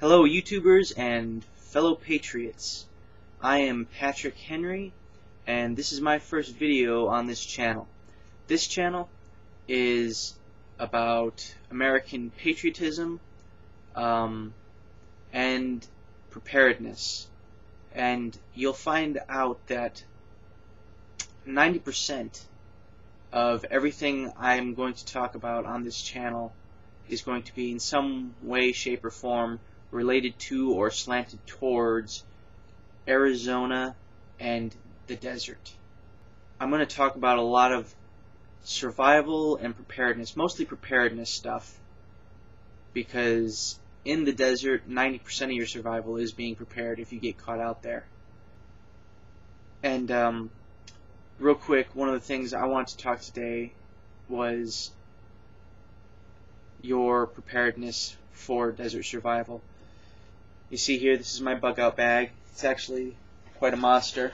Hello YouTubers and fellow patriots. I am Patrick Henry and this is my first video on this channel. This channel is about American patriotism and preparedness, and you'll find out that 90% of everything I'm going to talk about on this channel is going to be in some way, shape, or form related to or slanted towards Arizona and the desert. I'm going to talk about a lot of survival and preparedness, mostly preparedness stuff, because in the desert 90% of your survival is being prepared if you get caught out there. And real quick, one of the things I want to talk today was your preparedness for desert survival. You see here, this is my bug out bag. It's actually quite a monster.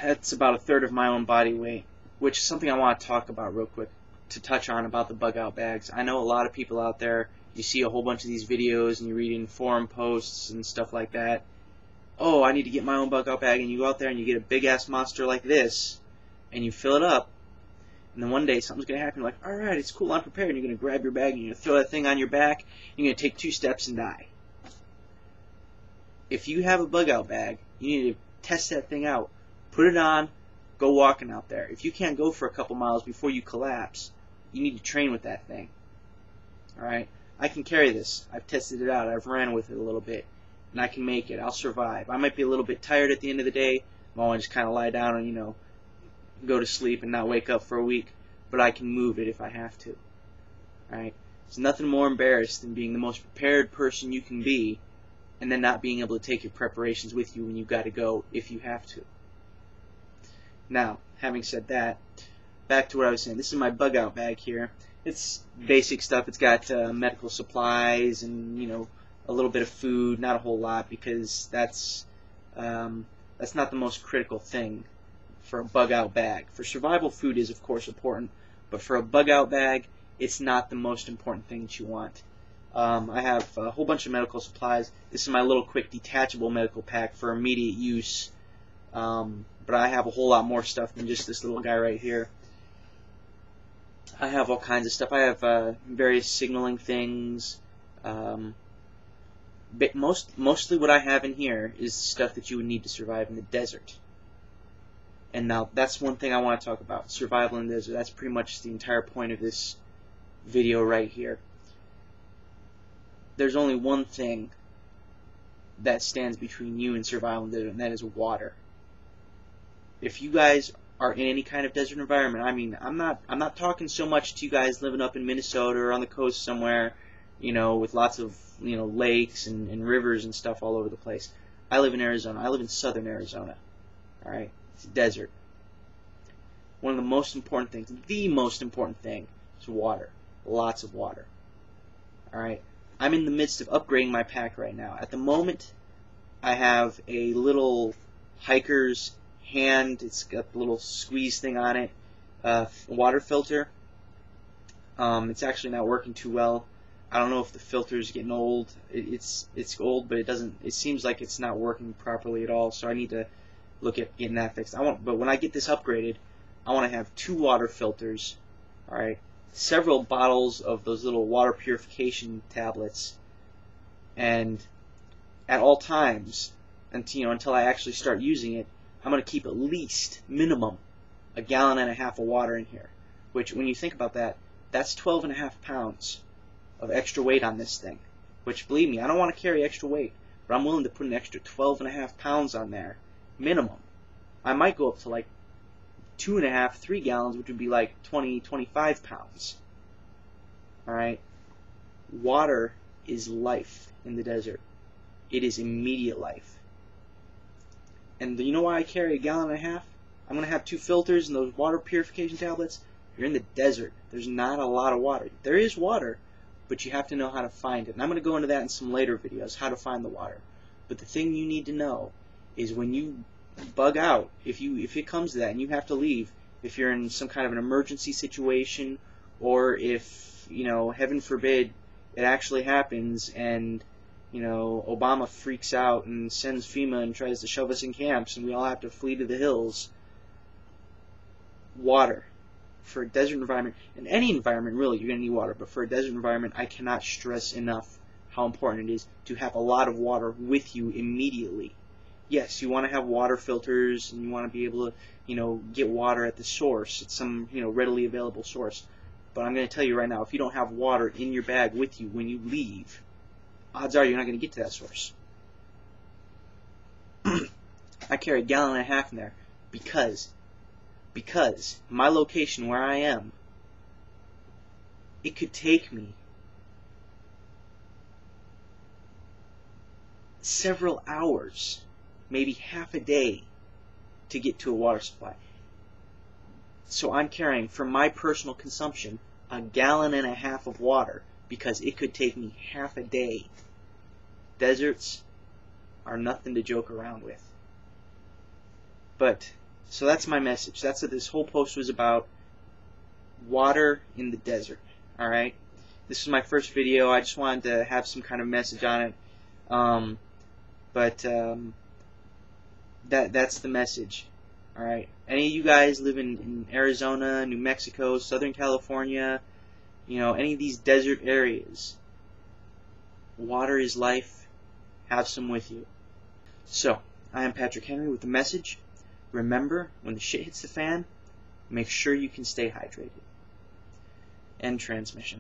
That's about a third of my own body weight, which is something I want to talk about real quick, to touch on about the bug out bags. I know a lot of people out there, you see a whole bunch of these videos and you read in forum posts and stuff like that. Oh, I need to get my own bug out bag, and you go out there and you get a big ass monster like this and you fill it up. And then one day something's going to happen. You're like, alright, it's cool, I'm prepared. And you're going to grab your bag and you're going to throw that thing on your back. And you're going to take 2 steps and die. If you have a bug out bag, you need to test that thing out. Put it on, go walking out there. If you can't go for a couple miles before you collapse, you need to train with that thing. Alright? I can carry this. I've tested it out. I've ran with it a little bit. And I can make it. I'll survive. I might be a little bit tired at the end of the day. I want to just kind of lie down and, go to sleep and not wake up for a week, but I can move it if I have to. Alright? There's nothing more embarrassed than being the most prepared person you can be and then not being able to take your preparations with you when you've got to go if you have to. Now, having said that, back to what I was saying. This is my bug out bag here. It's basic stuff. It's got medical supplies and, a little bit of food, not a whole lot, because that's not the most critical thing for a bug out bag. For survival, food is of course important, but for a bug out bag, it's not the most important thing that you want. I have a whole bunch of medical supplies. This is my little quick detachable medical pack for immediate use, but I have a whole lot more stuff than just this little guy right here. I have all kinds of stuff. I have various signaling things. But mostly what I have in here is stuff that you would need to survive in the desert. And now that's one thing I want to talk about, survival in the desert. That's pretty much the entire point of this video right here. There's only one thing that stands between you and survival in the desert, and that is water. If you guys are in any kind of desert environment, I mean, I'm not talking so much to you guys living up in Minnesota or on the coast somewhere, with lots of lakes and rivers and stuff all over the place. I live in Arizona. I live in southern Arizona. All right. It's desert. One of the most important things, the most important thing, is water. Lots of water. Alright? I'm in the midst of upgrading my pack right now. At the moment, I have a little hiker's hand. It's got the little squeeze thing on it. Water filter. It's actually not working too well. I don't know if the filter's getting old. It's old, but it seems like it's not working properly at all, so I need to look at getting that fixed. But when I get this upgraded, I want to have 2 water filters, alright, several bottles of those little water purification tablets, and at all times, until I actually start using it, I'm going to keep at least, minimum, 1.5 gallons of water in here, which, when you think about that, that's 12.5 pounds of extra weight on this thing, which, believe me, I don't want to carry extra weight, but I'm willing to put an extra 12.5 pounds on there. Minimum. I might go up to like 2.5, 3 gallons, which would be like 20, 25 pounds. Alright? Water is life in the desert. It is immediate life. And you know why I carry 1.5 gallons? I'm going to have 2 filters and those water purification tablets. You're in the desert. There's not a lot of water. There is water, but you have to know how to find it. And I'm going to go into that in some later videos, how to find the water. But the thing you need to know is when you bug out, if it comes to that and you have to leave, if you're in some kind of an emergency situation, or if heaven forbid, it actually happens and, Obama freaks out and sends FEMA and tries to shove us in camps and we all have to flee to the hills. Water. For a desert environment, in any environment really, you're going to need water, but for a desert environment, I cannot stress enough how important it is to have a lot of water with you immediately. Yes, you want to have water filters and you want to be able to, get water at the source, at some, readily available source. But I'm going to tell you right now, if you don't have water in your bag with you when you leave, odds are you're not going to get to that source. I carry 1.5 gallons in there because my location where I am, it could take me several hours, maybe half a day, to get to a water supply. So I'm carrying, for my personal consumption, 1.5 gallons of water because it could take me half a day. Deserts are nothing to joke around with. So that's my message. That's what this whole post was about. Water in the desert. Alright? This is my first video. I just wanted to have some kind of message on it. That's the message. Alright? Any of you guys live in Arizona, New Mexico, Southern California, any of these desert areas, water is life. Have some with you. So, I am Patrick Henry with the message. Remember, when the shit hits the fan, make sure you can stay hydrated. End transmission.